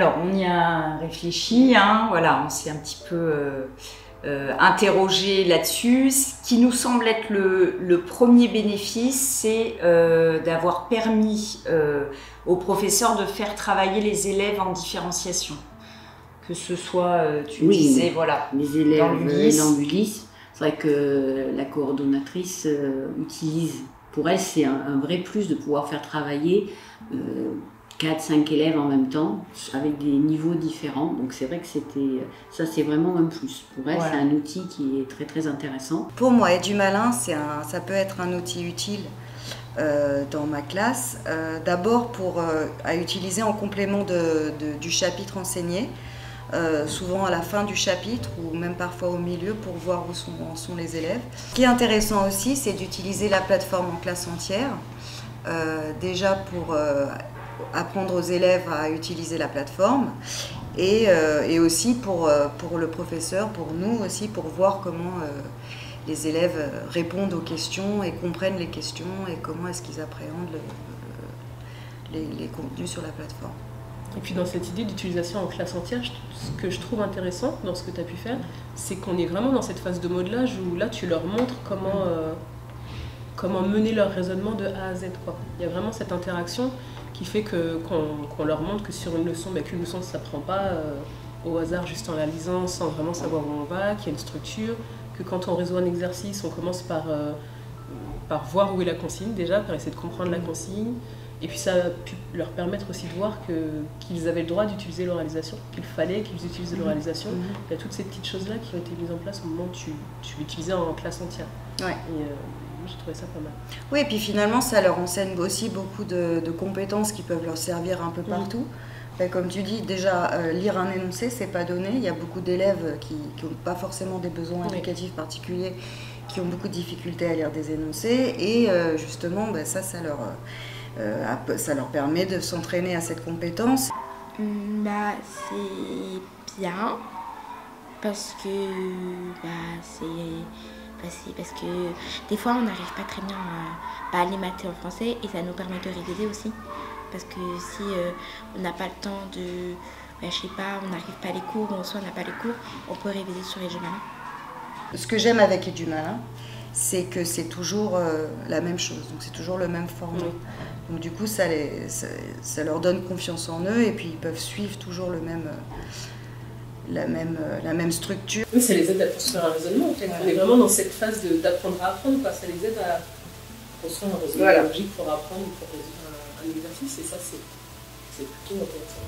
Alors, on y a réfléchi, hein, voilà, on s'est un petit peu interrogé là-dessus. Ce qui nous semble être le premier bénéfice, c'est d'avoir permis aux professeurs de faire travailler les élèves en différenciation. Que ce soit, tu disais, voilà, les élèves dans l'ULIS. C'est vrai que la coordonnatrice utilise, pour elle, c'est un vrai plus de pouvoir faire travailler 4-5 élèves en même temps, avec des niveaux différents. Donc c'est vrai que ça c'est vraiment un plus. Pour elle, voilà. C'est un outil qui est très très intéressant. Pour moi, Edumalin, ça peut être un outil utile dans ma classe. D'abord à utiliser en complément du chapitre enseigné. Souvent à la fin du chapitre ou même parfois au milieu pour voir où sont les élèves. Ce qui est intéressant aussi, c'est d'utiliser la plateforme en classe entière, déjà pour apprendre aux élèves à utiliser la plateforme et aussi pour le professeur, pour nous aussi, pour voir comment les élèves répondent aux questions et comprennent les questions et comment est-ce qu'ils appréhendent les contenus sur la plateforme. Et puis dans cette idée d'utilisation en classe entière, ce que je trouve intéressant dans ce que tu as pu faire, c'est qu'on est vraiment dans cette phase de modelage où là tu leur montres comment mener leur raisonnement de A à Z, quoi. Il y a vraiment cette interaction qui fait qu'on leur montre que sur une leçon, qu'une leçon ne s'apprend pas au hasard juste en la lisant sans vraiment savoir où on va, qu'il y a une structure, que quand on résout un exercice, on commence par voir où est la consigne déjà, par essayer de comprendre la consigne. Et puis ça a pu leur permettre aussi de voir qu'ils avaient le droit d'utiliser l'oralisation, qu'il fallait qu'ils utilisent l'oralisation. Il y a toutes ces petites choses-là qui ont été mises en place au moment où tu l'utilisais en classe entière. Ouais. Et j'ai trouvé ça pas mal. Oui, et puis finalement, ça leur enseigne aussi beaucoup de compétences qui peuvent leur servir un peu partout. Comme tu dis, déjà, lire un énoncé, c'est pas donné. Il y a beaucoup d'élèves qui n'ont pas forcément des besoins éducatifs particuliers, qui ont beaucoup de difficultés à lire des énoncés. Et justement, ça leur permet de s'entraîner à cette compétence. C'est bien parce que parce que des fois on n'arrive pas très bien à les maths en français et ça nous permet de réviser aussi. Parce que si on n'a pas le temps de, je sais pas, on n'arrive pas à les cours, ou soit on n'a pas les cours, on peut réviser sur Edumalin. Ce que j'aime avec Edumalin, c'est que c'est toujours la même chose, donc c'est toujours le même format. Donc du coup, ça leur donne confiance en eux et puis ils peuvent suivre toujours la même structure. Oui, ça les aide à construire un raisonnement en fait. On est vraiment dans cette phase d'apprendre à apprendre, quoi. Ça les aide à construire un raisonnement logique pour apprendre, pour résoudre un exercice et ça c'est plutôt intéressant.